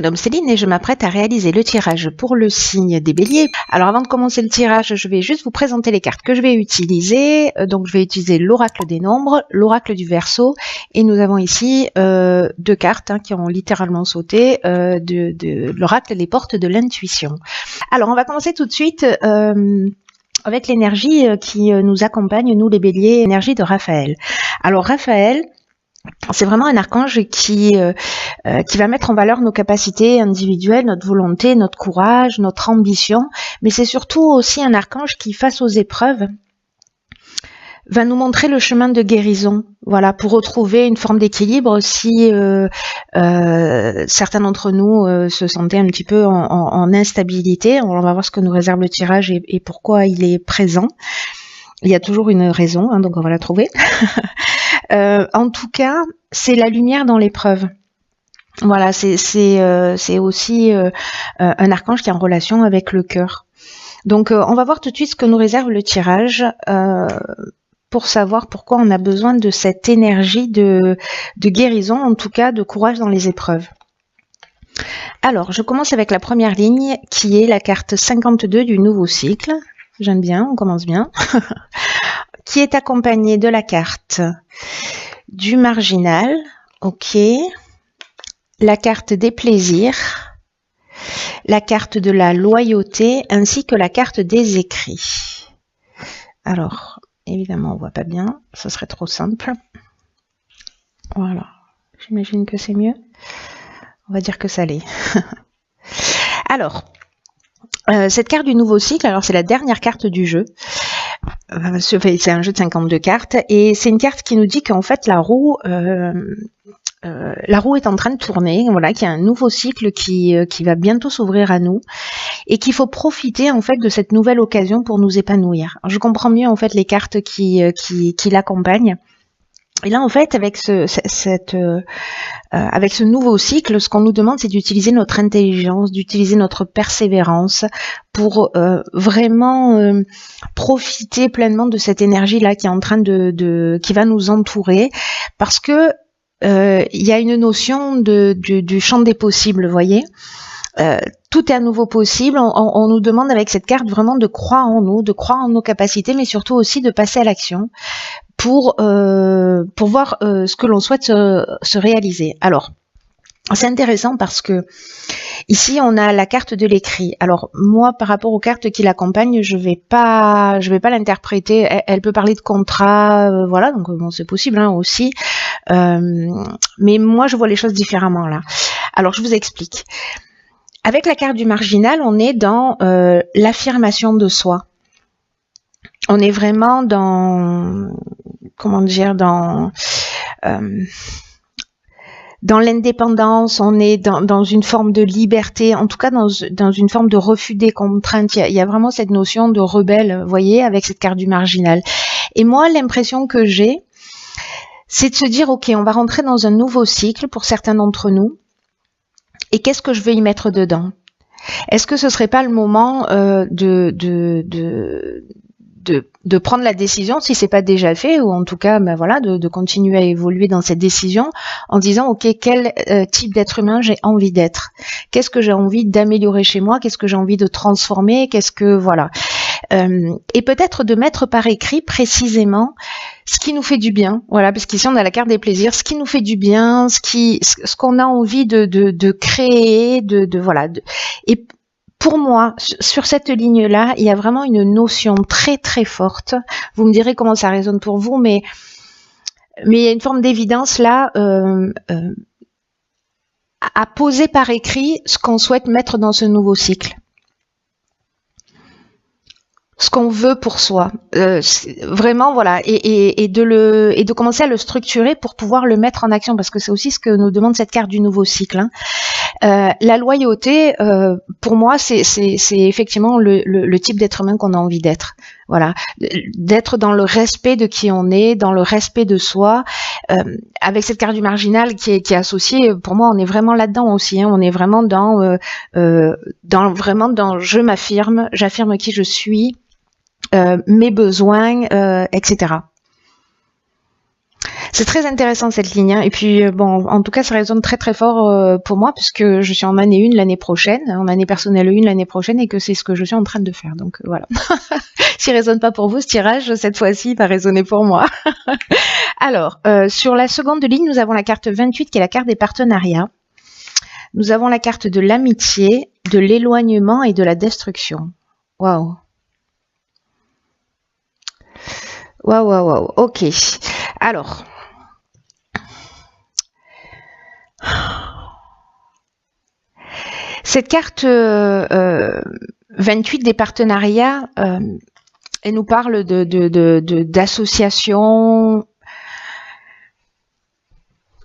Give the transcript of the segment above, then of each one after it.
Madame Céline et je m'apprête à réaliser le tirage pour le signe des béliers. Alors avant de commencer le tirage, je vais juste vous présenter les cartes que je vais utiliser. Donc je vais utiliser l'oracle des nombres, l'oracle du Verseau et nous avons ici deux cartes qui ont littéralement sauté de l'oracle des portes de l'intuition. Alors on va commencer tout de suite avec l'énergie qui nous accompagne, nous les béliers, l'énergie de Raphaël. Alors Raphaël, c'est vraiment un archange qui va mettre en valeur nos capacités individuelles, notre volonté, notre courage, notre ambition, mais c'est surtout aussi un archange qui, face aux épreuves, va nous montrer le chemin de guérison, voilà, pour retrouver une forme d'équilibre si certains d'entre nous se sentaient un petit peu en instabilité. On va voir ce que nous réserve le tirage et pourquoi il est présent. Il y a toujours une raison, donc on va la trouver. En tout cas, c'est la lumière dans l'épreuve. Voilà, c'est aussi un archange qui est en relation avec le cœur. Donc, on va voir tout de suite ce que nous réserve le tirage pour savoir pourquoi on a besoin de cette énergie de guérison, en tout cas de courage dans les épreuves. Alors, je commence avec la première ligne qui est la carte 52 du nouveau cycle. J'aime bien, on commence bien. Qui est accompagnée de la carte du marginal, ok, la carte des plaisirs, la carte de la loyauté, ainsi que la carte des écrits. Alors, évidemment, on voit pas bien, ce serait trop simple. Voilà, j'imagine que c'est mieux. On va dire que ça l'est. Alors, cette carte du nouveau cycle, alors c'est la dernière carte du jeu. C'est un jeu de 52 cartes et c'est une carte qui nous dit qu'en fait la roue est en train de tourner, voilà, qu'il y a un nouveau cycle qui va bientôt s'ouvrir à nous et qu'il faut profiter en fait de cette nouvelle occasion pour nous épanouir. Alors, je comprends mieux en fait les cartes qui l'accompagnent. Et là, en fait, avec avec ce nouveau cycle, ce qu'on nous demande, c'est d'utiliser notre intelligence, d'utiliser notre persévérance pour vraiment profiter pleinement de cette énergie-là qui est en train qui va nous entourer, parce que il y a une notion du champ des possibles, vous voyez. Tout est à nouveau possible. On nous demande avec cette carte vraiment de croire en nous, de croire en nos capacités, mais surtout aussi de passer à l'action pour voir ce que l'on souhaite se réaliser. Alors, c'est intéressant parce que ici on a la carte de l'écrit. Alors moi, par rapport aux cartes qui l'accompagnent, je vais pas l'interpréter. Elle peut parler de contrat, voilà, donc bon, c'est possible aussi. Mais moi, je vois les choses différemment là. Alors, je vous explique. Avec la carte du marginal, on est dans l'affirmation de soi. On est vraiment dans, comment dire, dans l'indépendance, on est dans une forme de liberté, en tout cas dans une forme de refus des contraintes. Il y a vraiment cette notion de rebelle, vous voyez, avec cette carte du marginal. Et moi, l'impression que j'ai, c'est de se dire, ok, on va rentrer dans un nouveau cycle pour certains d'entre nous. Et qu'est-ce que je veux y mettre dedans? Est-ce que ce serait pas le moment de prendre la décision, si c'est pas déjà fait, ou en tout cas, voilà, de continuer à évoluer dans cette décision en disant, ok, quel type d'être humain j'ai envie d'être? Qu'est-ce que j'ai envie d'améliorer chez moi? Qu'est-ce que j'ai envie de transformer? Voilà. Et peut-être de mettre par écrit précisément ce qui nous fait du bien, voilà, parce qu'ici on a la carte des plaisirs, ce qui nous fait du bien, ce qu'on a envie de créer, voilà. Et pour moi, sur cette ligne-là, il y a vraiment une notion très très forte. Vous me direz comment ça résonne pour vous, mais il y a une forme d'évidence là à poser par écrit ce qu'on souhaite mettre dans ce nouveau cycle. Ce qu'on veut pour soi, vraiment, voilà, et de commencer à le structurer pour pouvoir le mettre en action, parce que c'est aussi ce que nous demande cette carte du nouveau cycle. La loyauté, pour moi, c'est effectivement le type d'être humain qu'on a envie d'être. Voilà, d'être dans le respect de qui on est, dans le respect de soi. Avec cette carte du marginal qui est associée, pour moi, on est vraiment là-dedans aussi. On est vraiment dans je m'affirme, j'affirme qui je suis. Mes besoins, etc. C'est très intéressant cette ligne, hein. Et puis bon, en tout cas, ça résonne très très fort pour moi puisque je suis en année 1 l'année prochaine, en année personnelle 1 l'année prochaine et que c'est ce que je suis en train de faire. Donc voilà. S'il résonne pas pour vous, ce tirage, cette fois-ci, il va résonner pour moi. Alors, sur la seconde ligne, nous avons la carte 28 qui est la carte des partenariats. Nous avons la carte de l'amitié, de l'éloignement et de la destruction. Waouh. Waouh, waouh, waouh. Ok. Alors, cette carte 28 des partenariats, elle nous parle d'associations,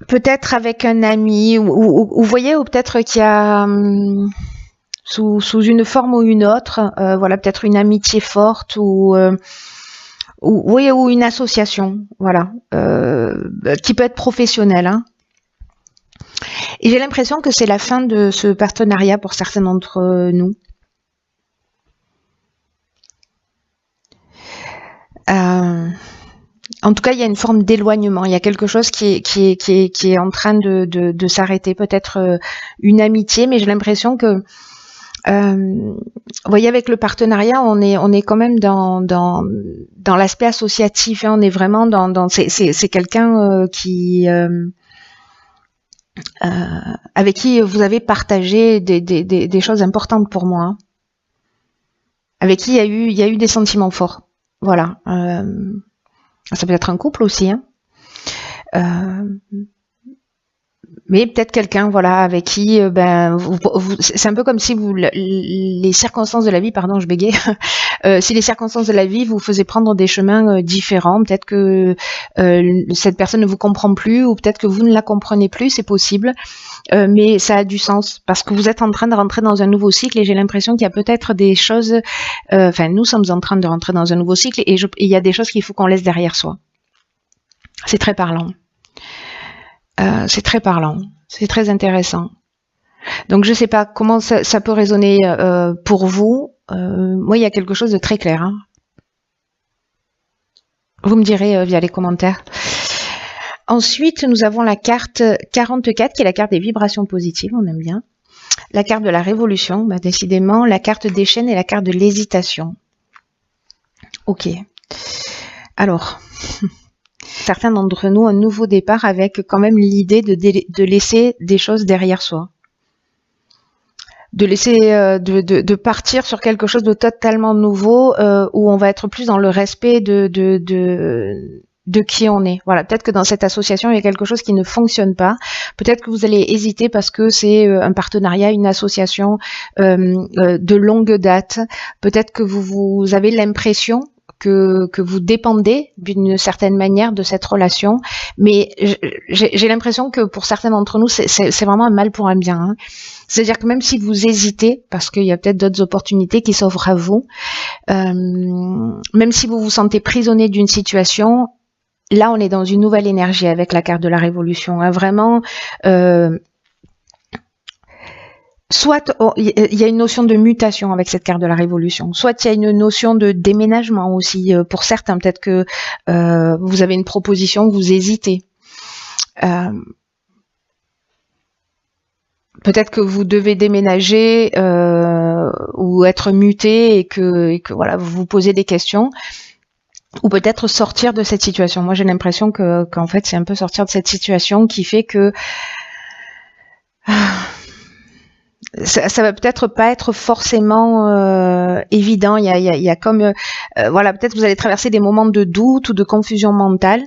peut-être avec un ami, ou vous voyez, ou peut-être qu'il y a sous une forme ou une autre, voilà, peut-être une amitié forte ou oui, ou une association, voilà, qui peut être professionnelle, hein. Et j'ai l'impression que c'est la fin de ce partenariat pour certains d'entre nous. En tout cas, il y a une forme d'éloignement. Il y a quelque chose qui est en train de s'arrêter. Peut-être une amitié, mais j'ai l'impression que, vous voyez, avec le partenariat, on est quand même dans l'aspect associatif. Hein, on est vraiment dans c'est quelqu'un qui avec qui vous avez partagé des choses importantes pour moi, hein. Avec qui il y a eu des sentiments forts. Voilà. Ça peut être un couple aussi, hein. Mais peut-être quelqu'un, voilà, avec qui, c'est un peu comme si les circonstances de la vie, pardon, je bégaye, si les circonstances de la vie vous faisaient prendre des chemins différents, peut-être que cette personne ne vous comprend plus, ou peut-être que vous ne la comprenez plus, c'est possible, mais ça a du sens, parce que vous êtes en train de rentrer dans un nouveau cycle, et j'ai l'impression qu'il y a peut-être des choses, nous sommes en train de rentrer dans un nouveau cycle, et il y a des choses qu'il faut qu'on laisse derrière soi. C'est très parlant. C'est très parlant, c'est très intéressant. Donc je sais pas comment ça peut résonner pour vous. Moi, il y a quelque chose de très clair, hein. Vous me direz via les commentaires. Ensuite, nous avons la carte 44 qui est la carte des vibrations positives, on aime bien. La carte de la révolution, décidément, la carte des chaînes et la carte de l'hésitation. Ok. Alors... Certains d'entre nous, un nouveau départ avec quand même l'idée de laisser des choses derrière soi. De laisser, de partir sur quelque chose de totalement nouveau, où on va être plus dans le respect de qui on est. Voilà, peut-être que dans cette association, il y a quelque chose qui ne fonctionne pas. Peut-être que vous allez hésiter parce que c'est un partenariat, une association de longue date. Peut-être que vous avez l'impression que vous dépendez d'une certaine manière de cette relation, mais j'ai l'impression que pour certains d'entre nous, c'est vraiment un mal pour un bien, hein. C'est-à-dire que même si vous hésitez, parce qu'il y a peut-être d'autres opportunités qui s'offrent à vous, même si vous vous sentez prisonnier d'une situation, là on est dans une nouvelle énergie avec la carte de la révolution, hein. Vraiment... soit il y a une notion de mutation avec cette carte de la révolution, soit il y a une notion de déménagement aussi, pour certains, peut-être que vous avez une proposition, vous hésitez. Peut-être que vous devez déménager ou être muté et que voilà, vous vous posez des questions. Ou peut-être sortir de cette situation. Moi, j'ai l'impression qu'en fait, c'est un peu sortir de cette situation qui fait que... ça va peut-être pas être forcément évident. Il y a comme voilà, peut-être vous allez traverser des moments de doute ou de confusion mentale.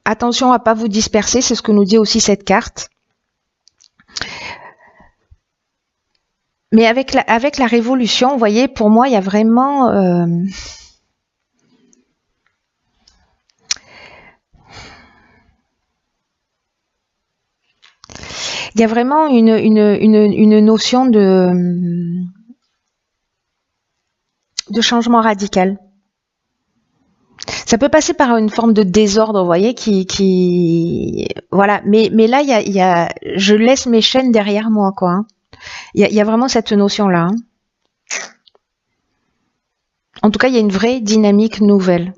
Attention à pas vous disperser, c'est ce que nous dit aussi cette carte. Mais avec la révolution, vous voyez, pour moi, il y a vraiment il y a vraiment une notion de changement radical. Ça peut passer par une forme de désordre, vous voyez, qui voilà. Mais là, il y a, je laisse mes chaînes derrière moi, quoi, hein. Il y a vraiment cette notion-là, hein. En tout cas, il y a une vraie dynamique nouvelle.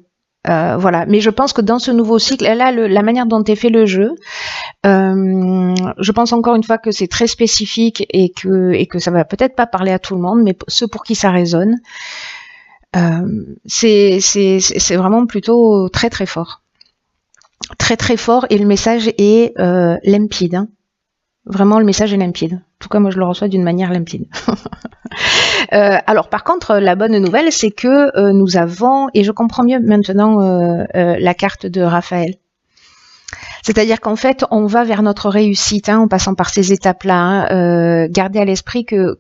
Voilà, mais je pense que dans ce nouveau cycle, là, la manière dont est fait le jeu, je pense encore une fois que c'est très spécifique et que ça va peut-être pas parler à tout le monde, mais ceux pour qui ça résonne, c'est vraiment plutôt très très fort, très très fort, et le message est limpide. Hein. Vraiment, le message est limpide. En tout cas, moi, je le reçois d'une manière limpide. Alors, par contre, la bonne nouvelle, c'est que nous avons, et je comprends mieux maintenant la carte de Raphaël. C'est-à-dire qu'en fait, on va vers notre réussite, hein, en passant par ces étapes-là. Hein. Gardez à l'esprit que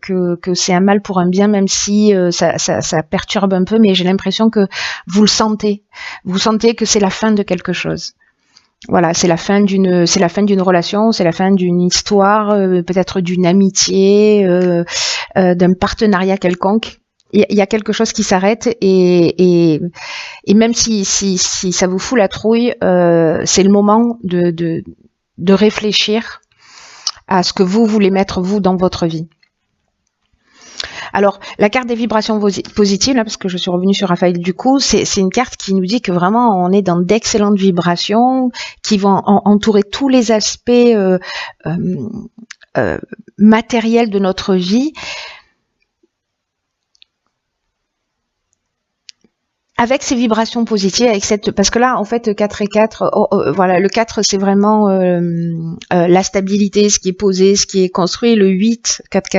c'est un mal pour un bien, même si ça perturbe un peu, mais j'ai l'impression que vous le sentez. Vous sentez que c'est la fin de quelque chose. Voilà, c'est la fin d'une relation, c'est la fin d'une histoire, peut-être d'une amitié, d'un partenariat quelconque. Il y a quelque chose qui s'arrête et même si ça vous fout la trouille, c'est le moment de réfléchir à ce que vous voulez mettre vous dans votre vie. Alors, la carte des vibrations positives, là, parce que je suis revenue sur Raphaël du coup, c'est une carte qui nous dit que vraiment on est dans d'excellentes vibrations qui vont entourer tous les aspects matériels de notre vie. Avec ces vibrations positives, avec parce que là, en fait, 4 et 4, voilà, le 4, c'est vraiment la stabilité, ce qui est posé, ce qui est construit. Le 8, 4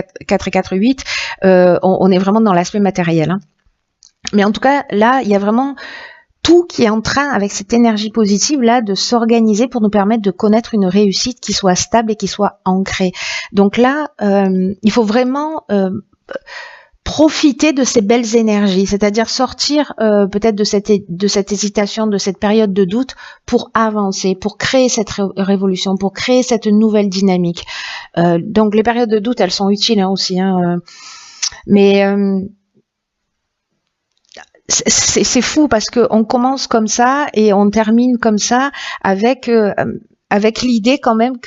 et 4, 8, on est vraiment dans l'aspect matériel. Hein. Mais en tout cas, là, il y a vraiment tout qui est en train, avec cette énergie positive, là, de s'organiser pour nous permettre de connaître une réussite qui soit stable et qui soit ancrée. Donc là, il faut vraiment... profiter de ces belles énergies, c'est-à-dire sortir peut-être de cette hésitation, de cette période de doute pour avancer, pour créer cette révolution, pour créer cette nouvelle dynamique. Donc les périodes de doute, elles sont utiles hein, aussi, hein, mais c'est fou parce qu'on commence comme ça et on termine comme ça avec l'idée quand même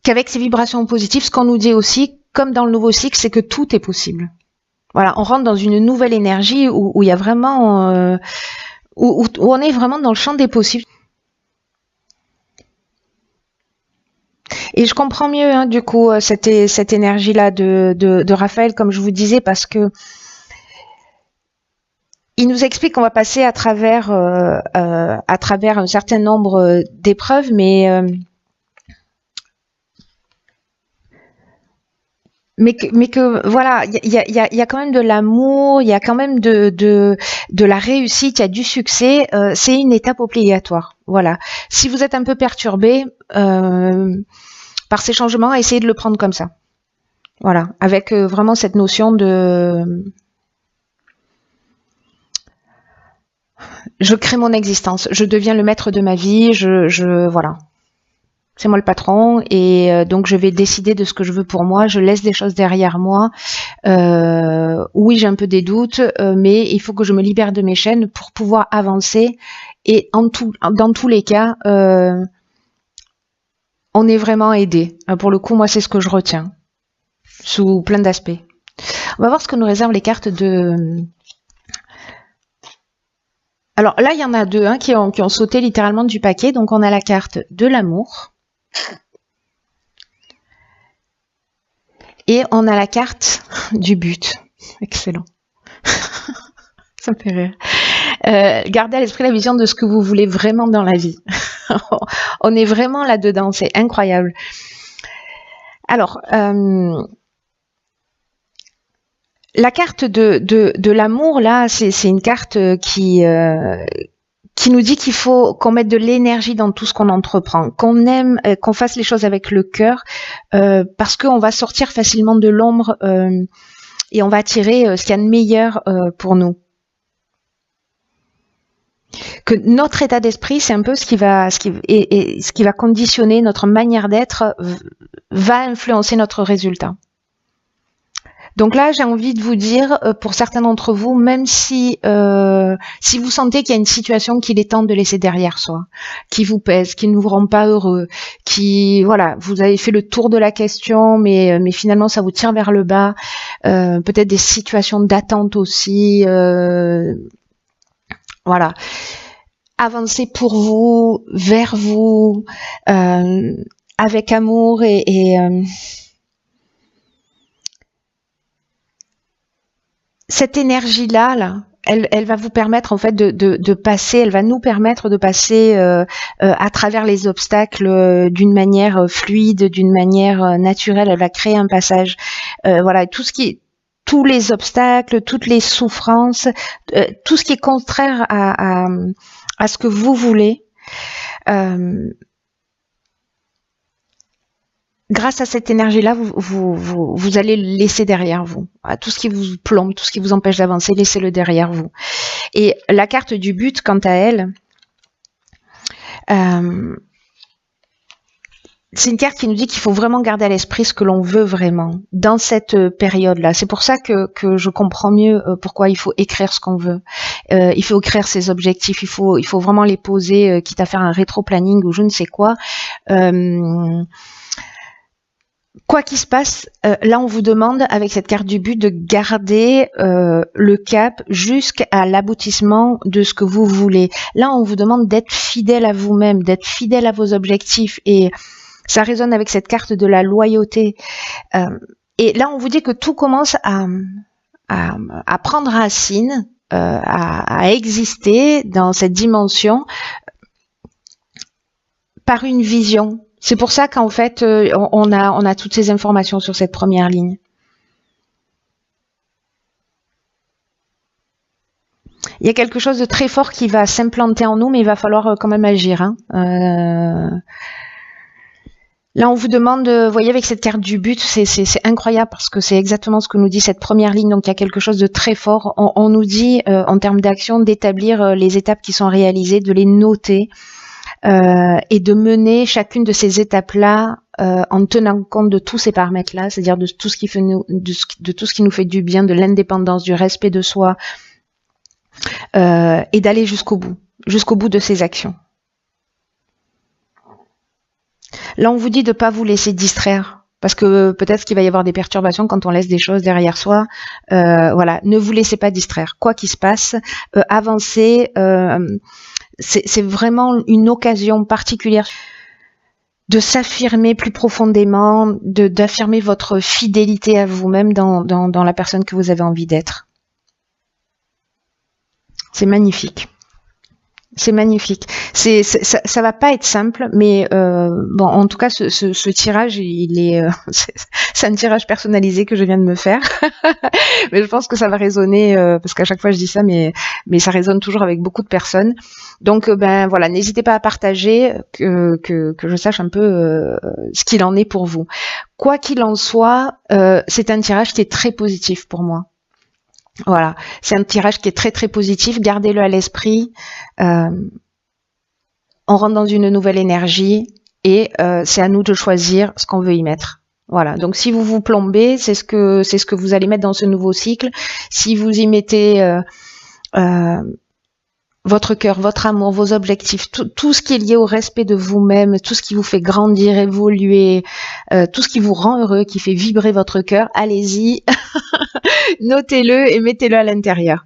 qu'avec ces vibrations positives, ce qu'on nous dit aussi, comme dans le nouveau cycle, c'est que tout est possible. Voilà, on rentre dans une nouvelle énergie où il y a vraiment, où on est vraiment dans le champ des possibles. Et je comprends mieux, hein, du coup, cette énergie-là de Raphaël, comme je vous disais, parce que il nous explique qu'on va passer à travers un certain nombre d'épreuves, mais que voilà, il y a quand même de l'amour, il y a quand même de la réussite, il y a du succès. C'est une étape obligatoire. Voilà. Si vous êtes un peu perturbé par ces changements, essayez de le prendre comme ça. Voilà, avec vraiment cette notion de je crée mon existence, je deviens le maître de ma vie, voilà. C'est moi le patron et donc je vais décider de ce que je veux pour moi. Je laisse des choses derrière moi. Oui, j'ai un peu des doutes, mais il faut que je me libère de mes chaînes pour pouvoir avancer. Et dans tous les cas, on est vraiment aidé. Pour le coup, moi, c'est ce que je retiens sous plein d'aspects. On va voir ce que nous réservent les cartes de... Alors là, il y en a deux hein, qui ont sauté littéralement du paquet. Donc on a la carte de l'amour. Et on a la carte du but. Excellent. Ça me fait rire. Gardez à l'esprit la vision de ce que vous voulez vraiment dans la vie. On est vraiment là-dedans, c'est incroyable. Alors, la carte de l'amour, là, c'est une carte qui nous dit qu'il faut qu'on mette de l'énergie dans tout ce qu'on entreprend, qu'on aime, qu'on fasse les choses avec le cœur, parce qu'on va sortir facilement de l'ombre et on va attirer ce qu'il y a de meilleur pour nous. Que notre état d'esprit, c'est un peu ce qui va conditionner notre manière d'être, va influencer notre résultat. Donc là, j'ai envie de vous dire, pour certains d'entre vous, même si vous sentez qu'il y a une situation qu'il est temps de laisser derrière soi, qui vous pèse, qui ne vous rend pas heureux, voilà, vous avez fait le tour de la question, mais finalement ça vous tire vers le bas. Peut-être des situations d'attente aussi. Voilà. Avancez pour vous, vers vous, avec amour et cette énergie-là, là, elle va vous permettre en fait de passer, elle va nous permettre de passer à travers les obstacles d'une manière fluide, d'une manière naturelle. Elle va créer un passage. Voilà, tous les obstacles, toutes les souffrances, tout ce qui est contraire à ce que vous voulez. Grâce à cette énergie-là, vous allez le laisser derrière vous. Tout ce qui vous plombe, tout ce qui vous empêche d'avancer, laissez-le derrière vous. Et la carte du but, quant à elle, c'est une carte qui nous dit qu'il faut vraiment garder à l'esprit ce que l'on veut vraiment dans cette période-là. C'est pour ça que je comprends mieux pourquoi il faut écrire ce qu'on veut. Il faut écrire ses objectifs, il faut vraiment les poser, quitte à faire un rétro-planning ou je ne sais quoi. Quoi qu'il se passe, là on vous demande avec cette carte du but de garder le cap jusqu'à l'aboutissement de ce que vous voulez. Là on vous demande d'être fidèle à vous-même, d'être fidèle à vos objectifs et ça résonne avec cette carte de la loyauté. Et là on vous dit que tout commence à prendre racine, à exister dans cette dimension par une vision. C'est pour ça qu'en fait, on a toutes ces informations sur cette première ligne. Il y a quelque chose de très fort qui va s'implanter en nous, mais il va falloir quand même agir. Hein. Là, on vous demande, vous voyez, avec cette carte du but, c'est incroyable parce que c'est exactement ce que nous dit cette première ligne. Donc, il y a quelque chose de très fort. On nous dit, en termes d'action, d'établir les étapes qui sont réalisées, de les noter. Et de mener chacune de ces étapes-là en tenant compte de tous ces paramètres-là, c'est-à-dire de tout ce qui fait de tout ce qui nous fait du bien, de l'indépendance, du respect de soi, et d'aller jusqu'au bout de ces actions. Là, on vous dit de pas vous laisser distraire. Parce que peut-être qu'il va y avoir des perturbations quand on laisse des choses derrière soi. Voilà, ne vous laissez pas distraire. Quoi qu'il se passe, avancez. C'est vraiment une occasion particulière de s'affirmer plus profondément, d'affirmer votre fidélité à vous-même dans la personne que vous avez envie d'être. C'est magnifique. C'est magnifique. Ça va pas être simple, mais bon, en tout cas, ce tirage, c'est un tirage personnalisé que je viens de me faire. Mais je pense que ça va résonner parce qu'à chaque fois je dis ça, mais ça résonne toujours avec beaucoup de personnes. Donc, ben voilà, n'hésitez pas à partager que je sache un peu ce qu'il en est pour vous. Quoi qu'il en soit, c'est un tirage qui est très positif pour moi. Voilà, c'est un tirage qui est très très positif, gardez-le à l'esprit. On rentre dans une nouvelle énergie et c'est à nous de choisir ce qu'on veut y mettre. Voilà, donc si vous vous plombez, c'est ce que vous allez mettre dans ce nouveau cycle. Si vous y mettez votre cœur, votre amour, vos objectifs, tout ce qui est lié au respect de vous-même, tout ce qui vous fait grandir, évoluer, tout ce qui vous rend heureux, qui fait vibrer votre cœur, allez-y, notez-le et mettez-le à l'intérieur.